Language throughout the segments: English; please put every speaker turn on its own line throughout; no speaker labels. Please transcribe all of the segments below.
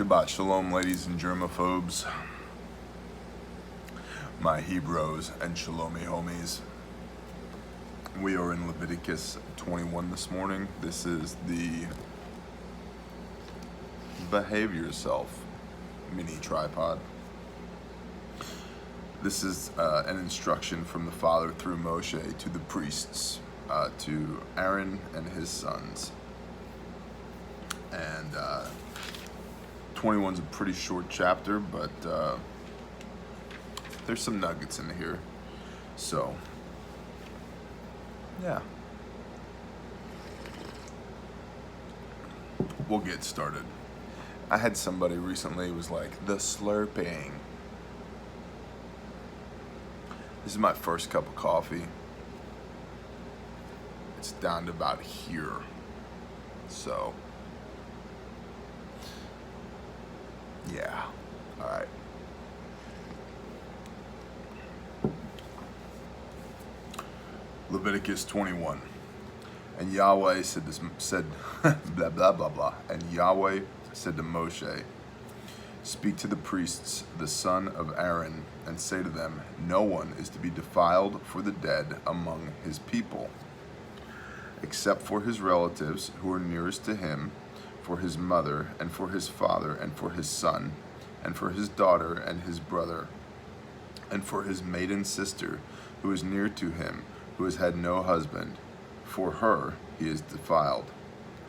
Shabbat Shalom, ladies and germaphobes, my Hebrews and Shalomi homies. We are in Leviticus 21 this morning. This is the Behave Yourself mini tripod. This is an instruction from the Father through Moshe to the priests, to Aaron and his sons. And 21's a pretty short chapter, but there's some nuggets in here. So, yeah. We'll get started. I had somebody recently who was like, the slurping. This is my first cup of coffee. It's down to about here. So, yeah. All right. Leviticus 21. And Yahweh said blah, blah, blah, blah. And Yahweh said to Moshe, speak to the priests, the son of Aaron, and say to them, no one is to be defiled for the dead among his people, except for his relatives who are nearest to him, for his mother, and for his father, and for his son, and for his daughter, and his brother, and for his maiden sister, who is near to him, who has had no husband. For her he is defiled.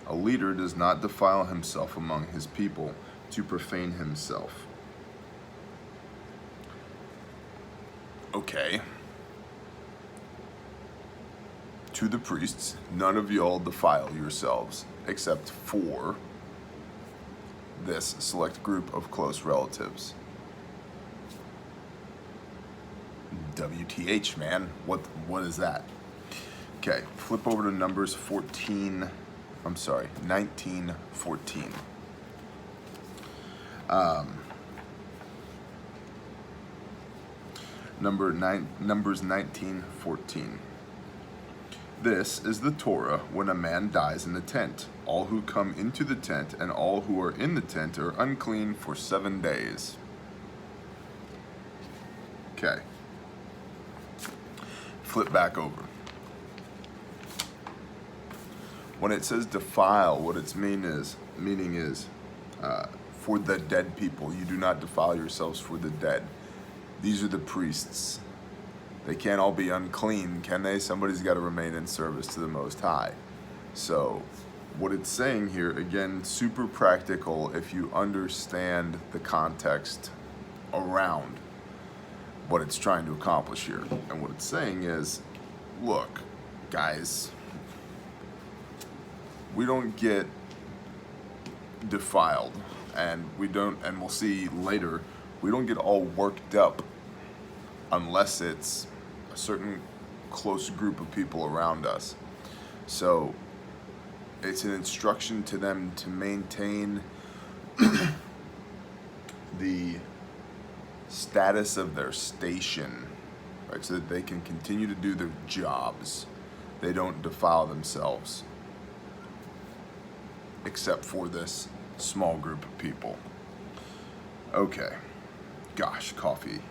A leader does not defile himself among his people to profane himself. Okay. To the priests, none of y'all defile yourselves, except for this select group of close relatives. WTH, man. What is that? Okay, flip over to Numbers 19:14. Numbers 19:14. This is the Torah when a man dies in the tent. All who come into the tent and all who are in the tent are unclean for 7 days. Okay. Flip back over. When it says defile, what its meaning is for the dead people. You do not defile yourselves for the dead. These are the priests. They can't all be unclean, can they? Somebody's got to remain in service to the Most High. So what it's saying here, again, super practical if you understand the context around what it's trying to accomplish here. And what it's saying is, look, guys, we don't get defiled, and we'll see later, we don't get all worked up unless it's a certain close group of people around us. So it's an instruction to them to maintain the status of their station, right, so that they can continue to do their jobs. They don't defile themselves, except for this small group of people. Okay. Gosh, coffee.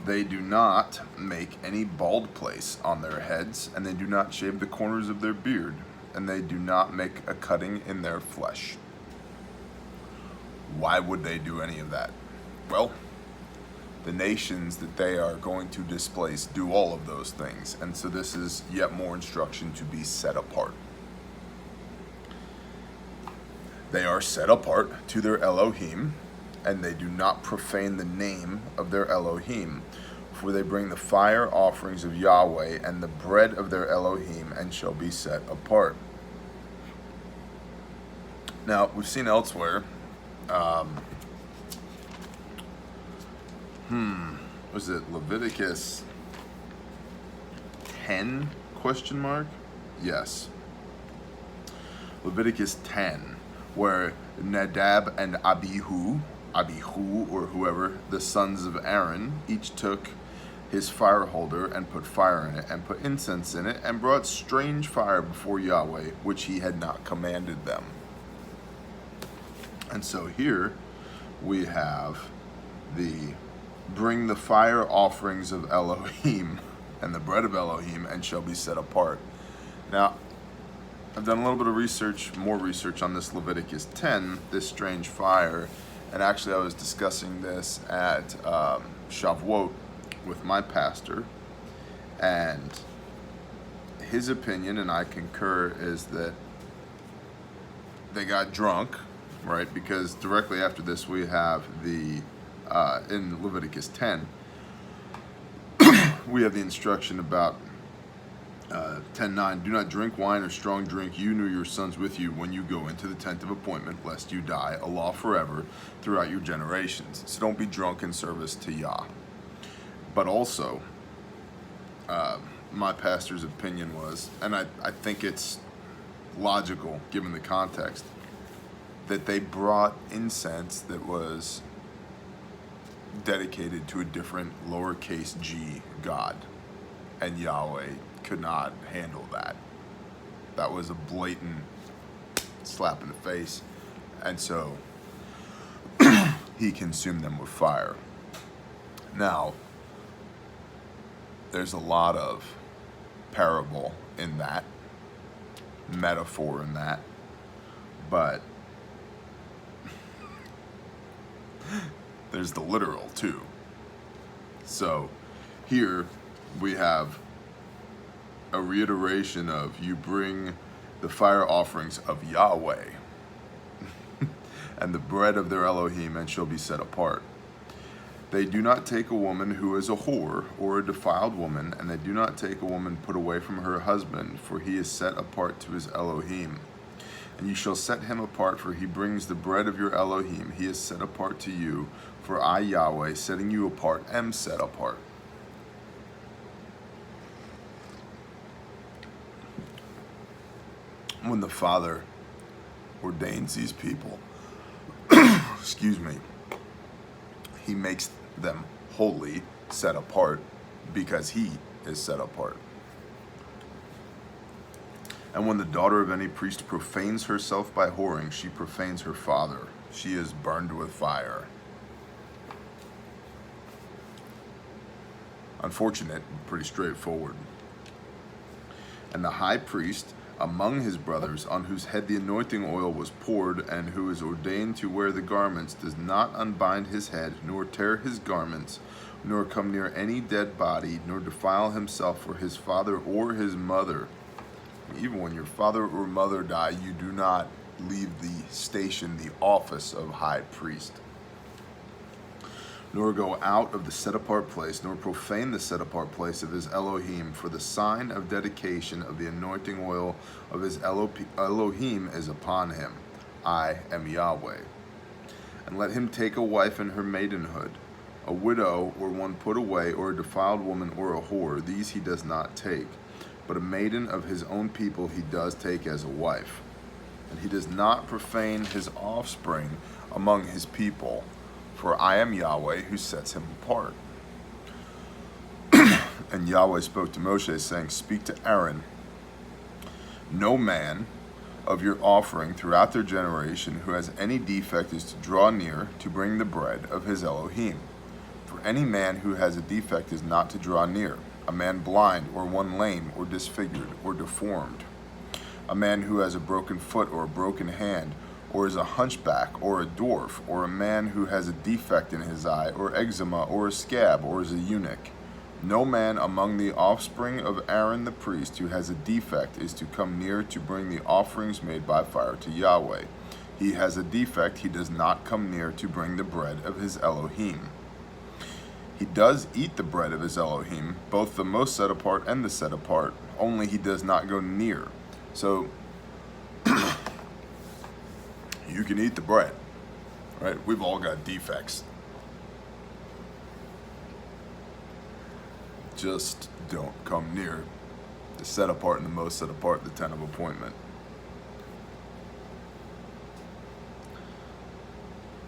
They do not make any bald place on their heads, and they do not shave the corners of their beard, and they do not make a cutting in their flesh. Why would they do any of that? Well, the nations that they are going to displace do all of those things, and so this is yet more instruction to be set apart. They are set apart to their Elohim, and they do not profane the name of their Elohim, for they bring the fire offerings of Yahweh and the bread of their Elohim, and shall be set apart. Now, we've seen elsewhere, was it Leviticus 10, question mark? Yes. Leviticus 10, where Nadab and Abihu or whoever, the sons of Aaron, each took his fire holder, and put fire in it, and put incense in it, and brought strange fire before Yahweh, which he had not commanded them. And so here we have the bring the fire offerings of Elohim and the bread of Elohim, and shall be set apart. Now, I've done a little bit of research, more research on this Leviticus 10, this strange fire, and actually I was discussing this at Shavuot with my pastor, and his opinion, and I concur, is that they got drunk, right? Because directly after this we have the, in Leviticus 10, we have the instruction about 10:9, do not drink wine or strong drink, you nor your sons with you, when you go into the tent of appointment, lest you die, a law forever throughout your generations. So don't be drunk in service to Yah. But also, my pastor's opinion was, and I think it's logical given the context, that they brought incense that was dedicated to a different lowercase g god, and Yahweh could not handle that. That was a blatant slap in the face, and so he consumed them with fire. Now, there's a lot of parable in that, metaphor in that, but there's the literal too. So here we have a reiteration of, you bring the fire offerings of Yahweh and the bread of their Elohim, and shall be set apart. They do not take a woman who is a whore or a defiled woman, and they do not take a woman put away from her husband, for he is set apart to his Elohim. And you shall set him apart, for he brings the bread of your Elohim. He is set apart to you, for I, Yahweh, setting you apart, am set apart. When the Father ordains these people, excuse me, he makes them holy, set apart, because he is set apart. And when the daughter of any priest profanes herself by whoring, she profanes her father. She is burned with fire. Unfortunate, pretty straightforward. And the high priest among his brothers, on whose head the anointing oil was poured, and who is ordained to wear the garments, does not unbind his head, nor tear his garments, nor come near any dead body, nor defile himself for his father or his mother. Even when your father or mother die, you do not leave the station, the office of high priest. Nor go out of the set-apart place, nor profane the set-apart place of his Elohim, for the sign of dedication of the anointing oil of his Elohim is upon him. I am Yahweh. And let him take a wife in her maidenhood, a widow, or one put away, or a defiled woman, or a whore. These he does not take. But a maiden of his own people he does take as a wife. And he does not profane his offspring among his people, for I am Yahweh who sets him apart. And Yahweh spoke to Moshe, saying, speak to Aaron, no man of your offering throughout their generation who has any defect is to draw near to bring the bread of his Elohim. For any man who has a defect is not to draw near, a man blind, or one lame, or disfigured, or deformed, a man who has a broken foot or a broken hand, or is a hunchback, or a dwarf, or a man who has a defect in his eye, or eczema, or a scab, or is a eunuch. No man among the offspring of Aaron the priest who has a defect is to come near to bring the offerings made by fire to Yahweh. He has a defect, he does not come near to bring the bread of his Elohim. He does eat the bread of his Elohim, both the most set apart and the set apart, only he does not go near. So, you can eat the bread, right? We've all got defects. Just don't come near the set apart and the most set apart, the tent of appointment.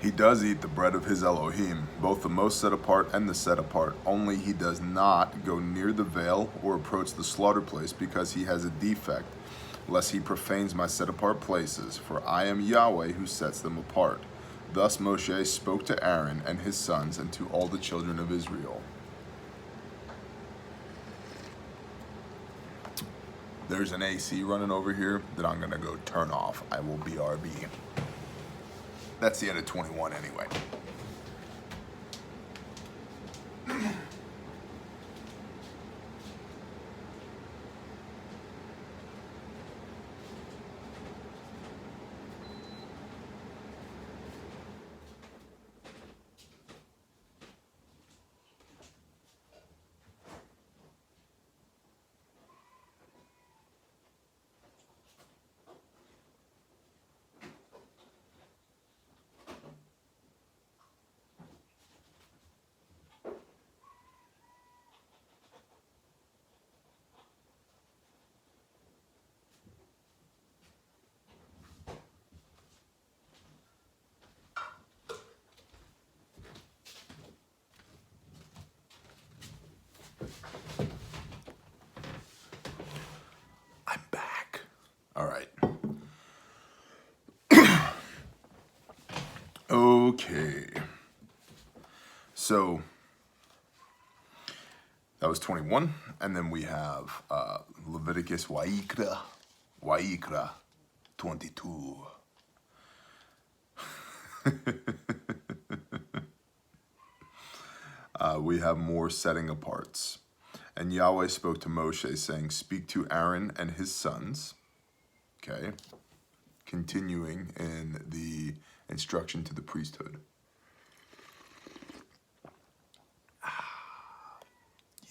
He does eat the bread of his Elohim, both the most set apart and the set apart, only he does not go near the veil or approach the slaughter place because he has a defect, lest he profanes my set apart places, for I am Yahweh who sets them apart. Thus Moshe spoke to Aaron and his sons and to all the children of Israel. There's an AC running over here that I'm gonna go turn off. I will BRB. That's the end of 21 anyway. I'm back. All right. Okay. So that was 21, and then we have Leviticus Wa'ikra 22. We have more setting aparts. And Yahweh spoke to Moshe, saying, speak to Aaron and his sons. Okay. Continuing in the instruction to the priesthood.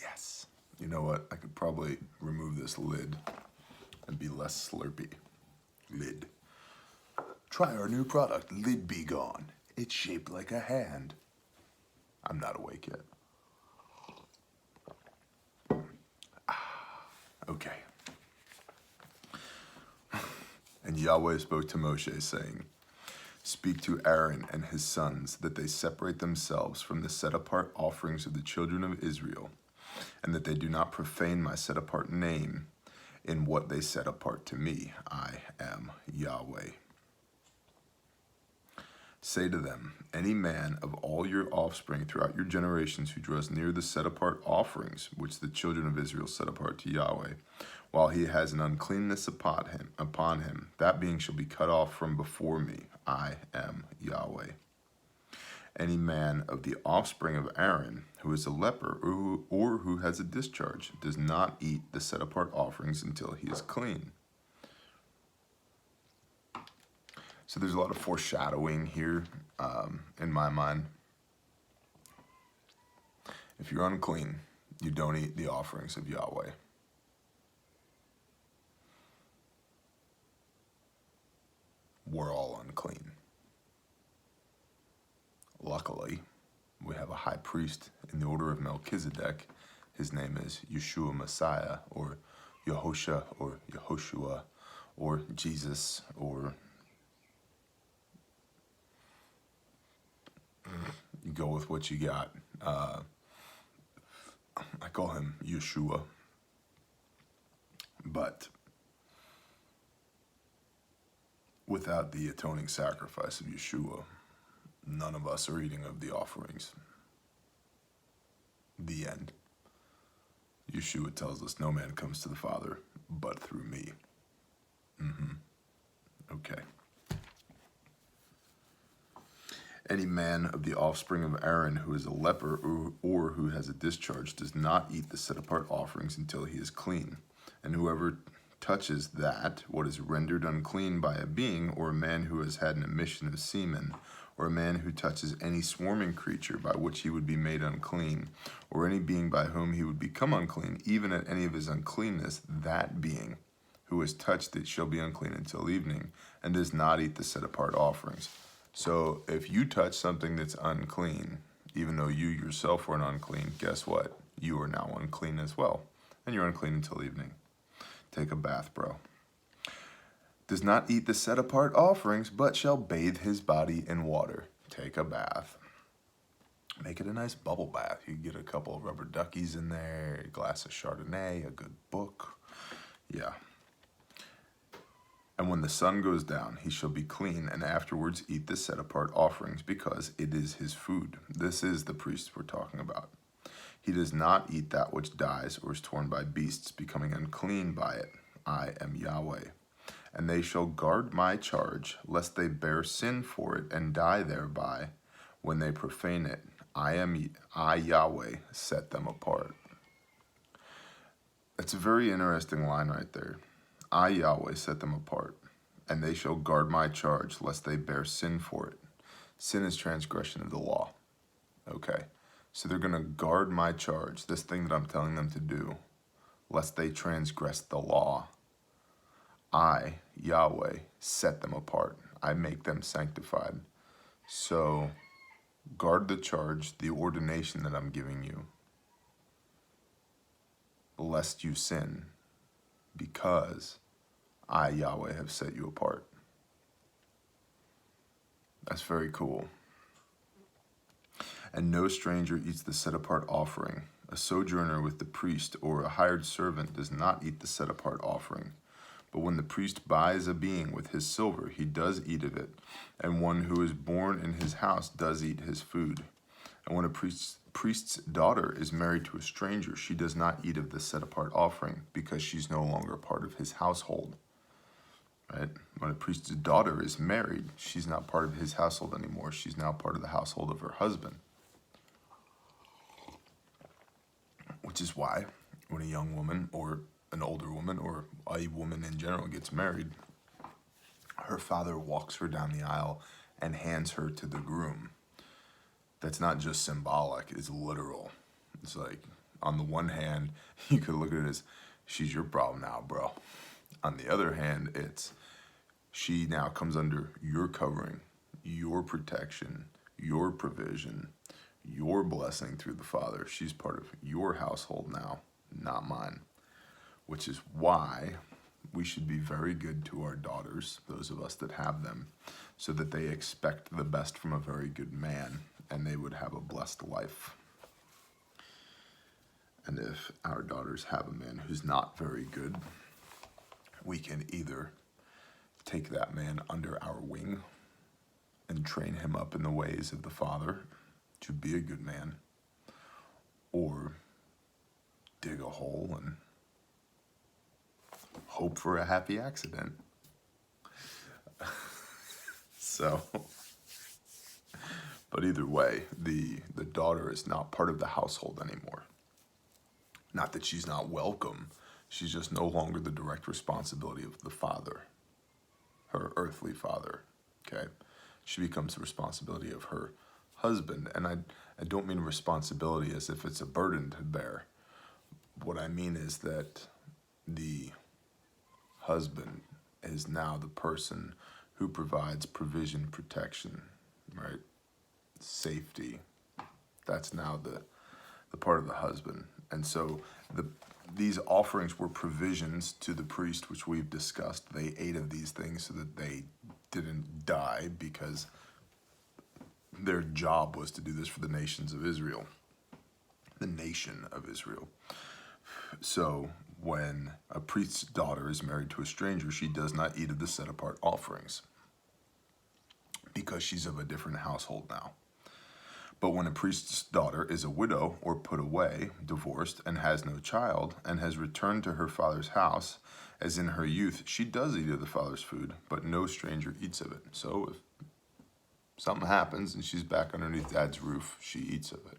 Yes. You know what? I could probably remove this lid and be less slurpy. Lid. Try our new product, Lid Be Gone. It's shaped like a hand. I'm not awake yet. Okay. And Yahweh spoke to Moshe, saying, speak to Aaron and his sons, that they separate themselves from the set-apart offerings of the children of Israel, and that they do not profane my set-apart name in what they set apart to me. I am Yahweh. Say to them, any man of all your offspring throughout your generations who draws near the set-apart offerings, which the children of Israel set apart to Yahweh, while he has an uncleanness upon him, that being shall be cut off from before me. I am Yahweh. Any man of the offspring of Aaron who is a leper or who has a discharge does not eat the set-apart offerings until he is clean. So there's a lot of foreshadowing here in my mind. If you're unclean, you don't eat the offerings of Yahweh. We're all unclean. Luckily, we have a high priest in the order of Melchizedek. His name is Yeshua Messiah, or Yehosha, or Yehoshua, or Jesus, or you go with what you got. I call him Yeshua. But without the atoning sacrifice of Yeshua, none of us are eating of the offerings. The end. Yeshua tells us no man comes to the Father but through me. Okay. Any man of the offspring of Aaron who is a leper or who has a discharge does not eat the set-apart offerings until he is clean. And whoever touches that, what is rendered unclean by a being, or a man who has had an emission of semen, or a man who touches any swarming creature by which he would be made unclean, or any being by whom he would become unclean, even at any of his uncleanness, that being who has touched it shall be unclean until evening, and does not eat the set-apart offerings. So if you touch something that's unclean, even though you yourself were unclean, guess what? You are now unclean as well, and you're unclean until evening. Take a bath, bro. Does not eat the set-apart offerings, but shall bathe his body in water. take a bath. Make it a nice bubble bath. You get a couple of rubber duckies in there, a glass of Chardonnay, a good book. Yeah. And when the sun goes down, he shall be clean, and afterwards eat the set-apart offerings, because it is his food. This is the priest we're talking about. He does not eat that which dies or is torn by beasts, becoming unclean by it. I am Yahweh. And they shall guard my charge, lest they bear sin for it and die thereby when they profane it. I Yahweh, set them apart. That's a very interesting line right there. I, Yahweh, set them apart, and they shall guard my charge, lest they bear sin for it. Sin is transgression of the law. Okay, so they're going to guard my charge, this thing that I'm telling them to do, lest they transgress the law. I, Yahweh, set them apart. I make them sanctified. So, guard the charge, the ordination that I'm giving you, lest you sin, because I, Yahweh, have set you apart. That's very cool. And no stranger eats the set-apart offering. A sojourner with the priest or a hired servant does not eat the set-apart offering. But when the priest buys a being with his silver, he does eat of it, and one who is born in his house does eat his food. And when a priest's daughter is married to a stranger, she does not eat of the set-apart offering, because she's no longer part of his household. Right? When a priest's daughter is married, she's not part of his household anymore. She's now part of the household of her husband. Which is why when a young woman or an older woman or a woman in general gets married, her father walks her down the aisle and hands her to the groom. That's not just symbolic, it's literal. It's like, on the one hand, you could look at it as, she's your problem now, bro. On the other hand, it's, she now comes under your covering, your protection, your provision, your blessing through the Father. She's part of your household now, not mine. Which is why we should be very good to our daughters, those of us that have them, so that they expect the best from a very good man, and they would have a blessed life. And if our daughters have a man who's not very good, we can either take that man under our wing and train him up in the ways of the Father to be a good man, or dig a hole and hope for a happy accident. So, but either way, the daughter is not part of the household anymore. Not that she's not welcome, she's just no longer the direct responsibility of the father, her earthly father, okay? She becomes the responsibility of her husband, and I don't mean responsibility as if it's a burden to bear. What I mean is that the husband is now the person who provides provision, protection, right? Safety. That's now the part of the husband. And so these offerings were provisions to the priest, which we've discussed. They ate of these things so that they didn't die, because their job was to do this for the nations of Israel, the nation of Israel. So when a priest's daughter is married to a stranger, she does not eat of the set-apart offerings, because she's of a different household now. But when a priest's daughter is a widow or put away, divorced, and has no child, and has returned to her father's house, as in her youth, she does eat of the father's food, but no stranger eats of it. So if something happens and she's back underneath dad's roof, she eats of it.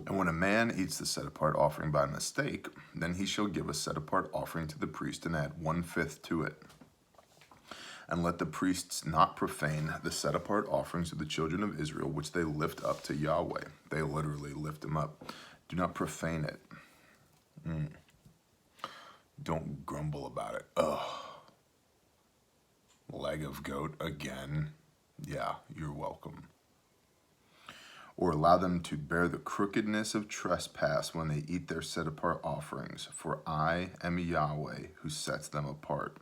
And when a man eats the set-apart offering by mistake, then he shall give a set-apart offering to the priest and add 1/5 to it. And let the priests not profane the set-apart offerings of the children of Israel, which they lift up to Yahweh. They literally lift them up. Do not profane it. Don't grumble about it. Ugh. Leg of goat again. Yeah, you're welcome. Or allow them to bear the crookedness of trespass when they eat their set-apart offerings. For I am Yahweh who sets them apart.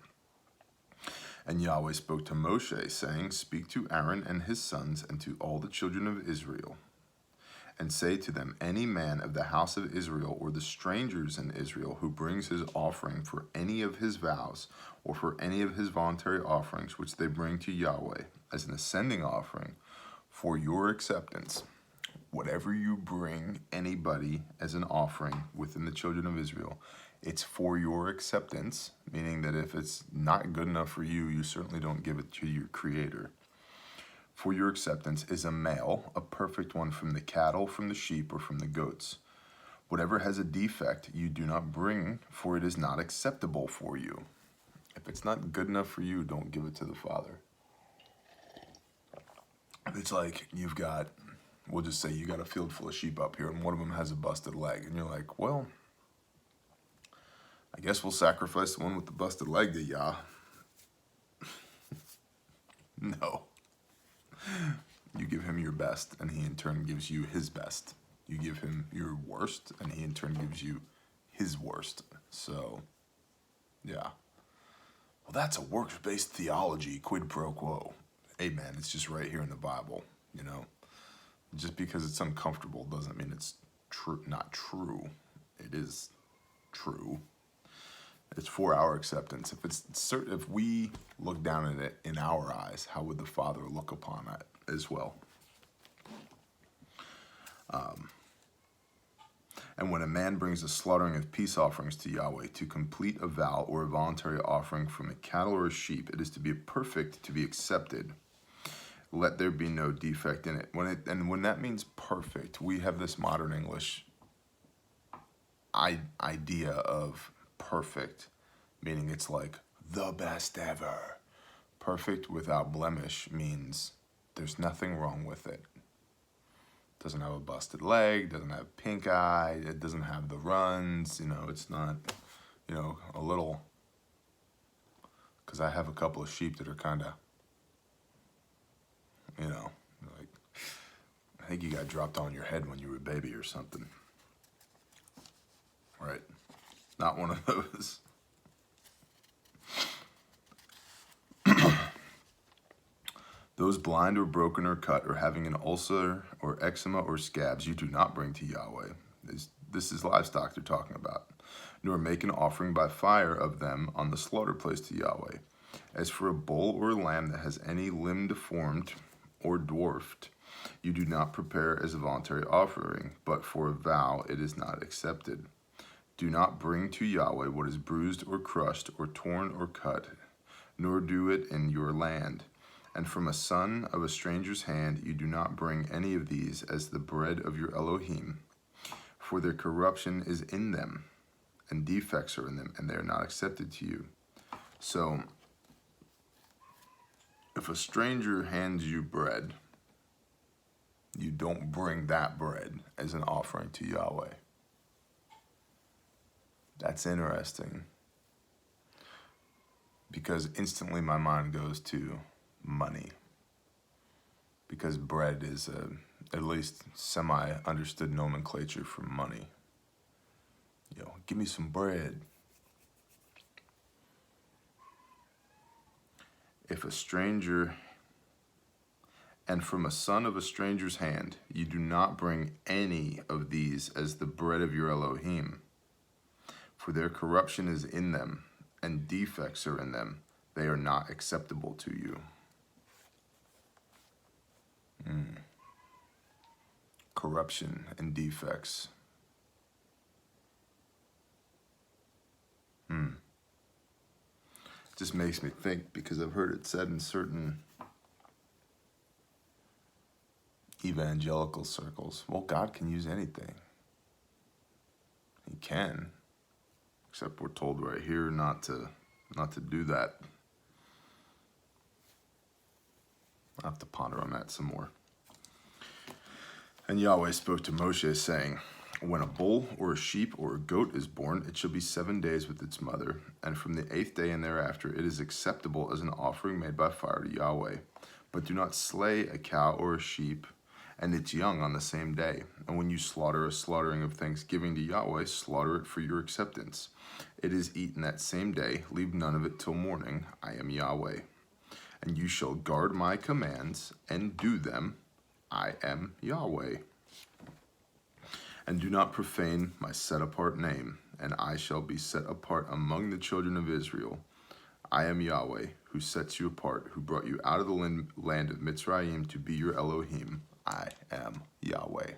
And Yahweh spoke to Moshe, saying, Speak to Aaron and his sons and to all the children of Israel, and say to them, Any man of the house of Israel or the strangers in Israel who brings his offering for any of his vows or for any of his voluntary offerings which they bring to Yahweh as an ascending offering for your acceptance, whatever you bring anybody as an offering within the children of Israel, it's for your acceptance, meaning that if it's not good enough for you, you certainly don't give it to your Creator. For your acceptance is a male, a perfect one from the cattle, from the sheep, or from the goats. Whatever has a defect you do not bring, for it is not acceptable for you. If it's not good enough for you, don't give it to the Father. It's like you've got, we'll just say you got a field full of sheep up here and one of them has a busted leg. And you're like, well, I guess we'll sacrifice the one with the busted leg to Yah. No. You give him your best, and he in turn gives you his best. You give him your worst, and he in turn gives you his worst. So, yeah. Well, that's a works-based theology, quid pro quo. Amen. It's just right here in the Bible, you know. Just because it's uncomfortable doesn't mean it's not true. It is true. It's for our acceptance. If we look down at it in our eyes, how would the Father look upon it as well? And when a man brings a slaughtering of peace offerings to Yahweh to complete a vow or a voluntary offering from a cattle or a sheep, it is to be perfect, to be accepted. Let there be no defect in it. When that means perfect, we have this modern English idea of perfect, meaning it's like the best ever. Perfect without blemish means there's nothing wrong with it. Doesn't have a busted leg, doesn't have pink eye, it doesn't have the runs, you know, it's not, you know, a little, because I have a couple of sheep that are kind of, you know, like, I think you got dropped on your head when you were a baby or something. Right. Not one of those. Those blind or broken or cut or having an ulcer or eczema or scabs you do not bring to Yahweh. This is livestock they're talking about. Nor make an offering by fire of them on the slaughter place to Yahweh. As for a bull or a lamb that has any limb deformed or dwarfed, you do not prepare as a voluntary offering, but for a vow it is not accepted. Do not bring to Yahweh what is bruised or crushed or torn or cut, nor do it in your land. And from a son of a stranger's hand you do not bring any of these as the bread of your Elohim, for their corruption is in them, and defects are in them, and they are not accepted to you. So, if a stranger hands you bread, you don't bring that bread as an offering to Yahweh. That's interesting, because instantly my mind goes to money, because bread is at least semi-understood nomenclature for money. You know, give me some bread. If a stranger, and from a son of a stranger's hand, you do not bring any of these as the bread of your Elohim, for their corruption is in them, and defects are in them. They are not acceptable to you. Corruption and defects. It just makes me think, because I've heard it said in certain evangelical circles, well, God can use anything. He can. Except we're told right here not to do that. I'll have to ponder on that some more. And Yahweh spoke to Moshe, saying, When a bull or a sheep or a goat is born, it shall be 7 days with its mother, and from the 8th day and thereafter it is acceptable as an offering made by fire to Yahweh. But do not slay a cow or a sheep and its young on the same day. And when you slaughter a slaughtering of thanksgiving to Yahweh, slaughter it for your acceptance. It is eaten that same day. Leave none of it till morning. I am Yahweh. and you shall guard my commands and do them. I am Yahweh. And do not profane my set-apart name, and I shall be set apart among the children of Israel. I am Yahweh, who sets you apart, who brought you out of the land of Mitzrayim to be your Elohim. I am Yahweh.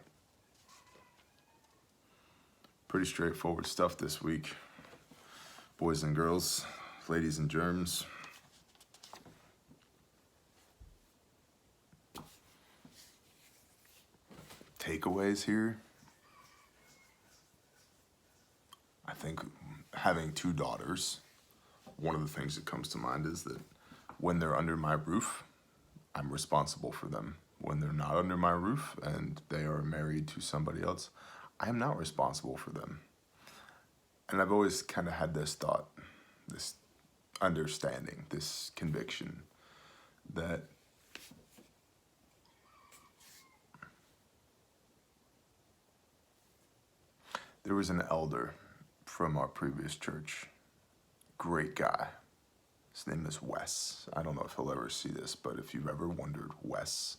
Pretty straightforward stuff this week, boys and girls, ladies and germs. Takeaways here. I think having two daughters, one of the things that comes to mind is that when they're under my roof, I'm responsible for them. When they're not under my roof and they are married to somebody else, I am not responsible for them. And I've always kind of had this thought, this understanding, this conviction that there was an elder from our previous church, great guy. His name is Wes. I don't know if he'll ever see this, but if you've ever wondered, Wes,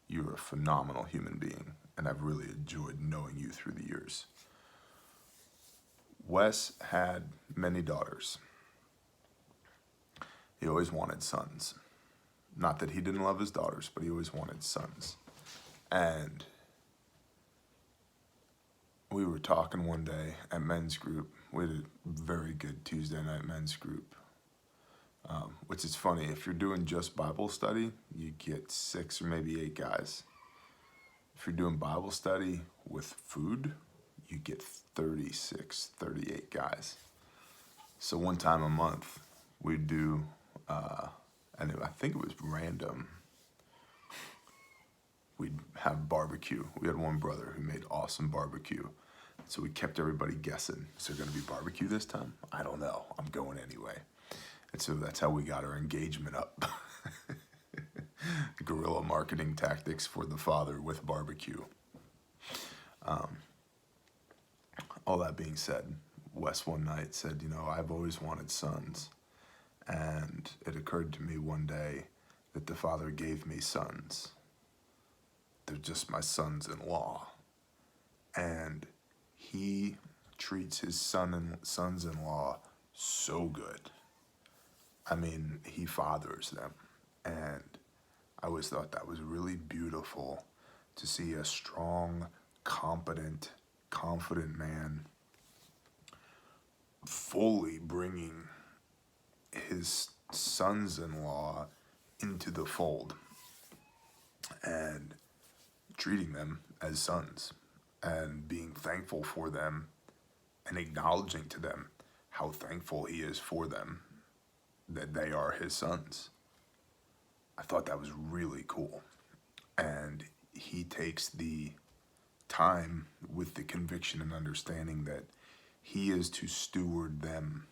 you're a phenomenal human being, and I've really enjoyed knowing you through the years. Wes had many daughters. He always wanted sons. Not that he didn't love his daughters, but he always wanted sons. And we were talking one day at men's group. We had a very good Tuesday night men's group. Which is funny, if you're doing just Bible study, you get 6 or maybe 8 guys. If you're doing Bible study with food, you get 36, 38 guys. So one time a month, we'd do, and I think it was random, we'd have barbecue. We had one brother who made awesome barbecue. So we kept everybody guessing. Is there going to be barbecue this time? I don't know. I'm going anyway. And so that's how we got our engagement up. Guerrilla marketing tactics for the father with barbecue. All that being said, Wes one night said, you know, I've always wanted sons. And it occurred to me one day that the father gave me sons. They're just my sons-in-law. And he treats his sons-in-law so good. I mean, he fathers them. And I always thought that was really beautiful to see a strong, competent, confident man fully bringing his sons-in-law into the fold and treating them as sons and being thankful for them and acknowledging to them how thankful he is for them, that they are his sons. I thought that was really cool. And he takes the time with the conviction and understanding that he is to steward them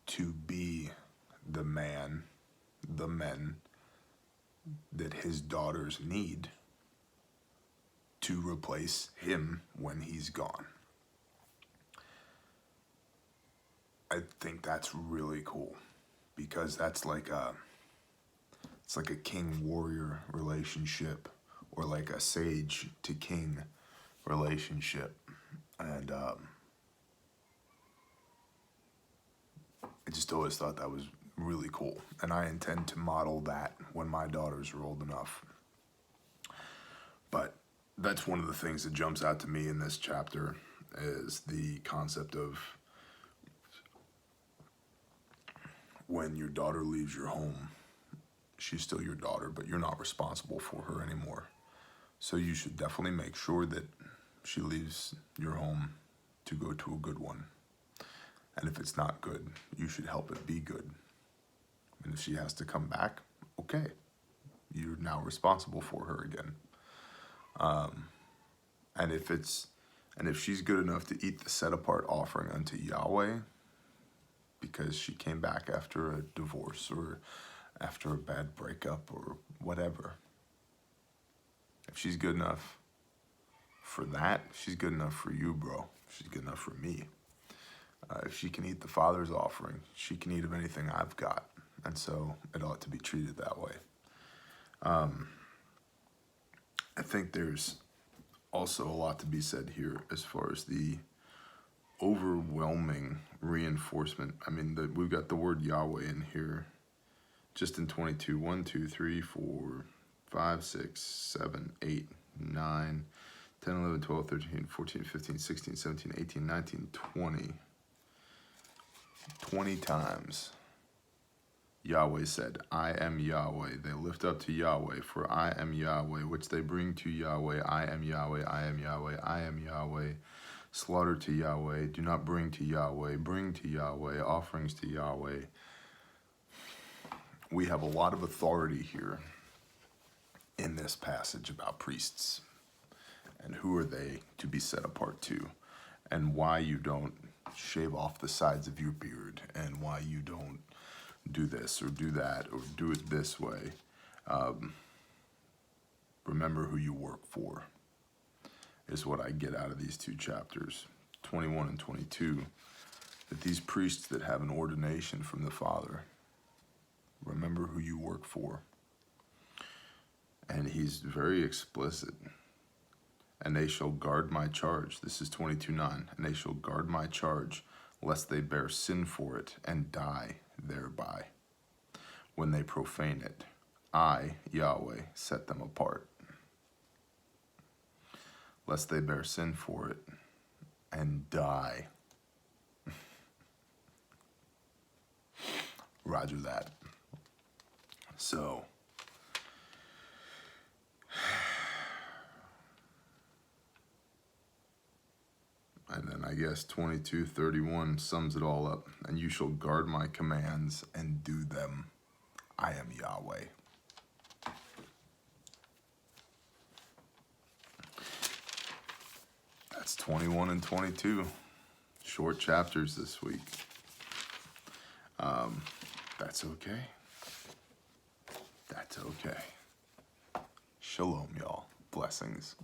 to be the men that his daughters need to replace him when he's gone. I think that's really cool because that's like it's like a king-warrior relationship or like a sage to king relationship. And I just always thought that was really cool. And I intend to model that when my daughters are old enough. But that's one of the things that jumps out to me in this chapter is the concept of when your daughter leaves your home, she's still your daughter, but you're not responsible for her anymore. So you should definitely make sure that she leaves your home to go to a good one. And if it's not good, you should help it be good. And if she has to come back, okay, you're now responsible for her again. And if she's good enough to eat the set-apart offering unto Yahweh, because she came back after a divorce or after a bad breakup or whatever, if she's good enough for that, she's good enough for you, bro. She's good enough for me. If she can eat the Father's offering, she can eat of anything I've got. And so it ought to be treated that way. I think there's also a lot to be said here as far as the overwhelming reinforcement. I mean, we've got the word Yahweh in here just in 22. 1, 2, 3, 4, 5, 6, 7, 8, 9, 10, 11, 12, 13, 14, 15, 16, 17, 18, 19, 20. 20 times Yahweh said, I am Yahweh. They lift up to Yahweh, for I am Yahweh, which they bring to Yahweh. I am Yahweh, I am Yahweh, I am Yahweh. Slaughter to Yahweh. Do not bring to Yahweh. Bring to Yahweh. Offerings to Yahweh. We have a lot of authority here in this passage about priests and who are they to be set apart to, and why you don't shave off the sides of your beard, and why you don't do this or do that or do it this way. Remember who you work for is what I get out of these two chapters, 21 and 22, that these priests that have an ordination from the Father, remember who you work for. And he's very explicit. And they shall guard my charge. This is 22:9. And they shall guard my charge, lest they bear sin for it and die thereby. When they profane it, I, Yahweh, set them apart. Lest they bear sin for it and die. Roger that. So, and then I guess 22:31 sums it all up. And you shall guard my commands and do them. I am Yahweh. That's 21 and 22. Short chapters this week. That's okay. That's okay. Shalom, y'all. Blessings.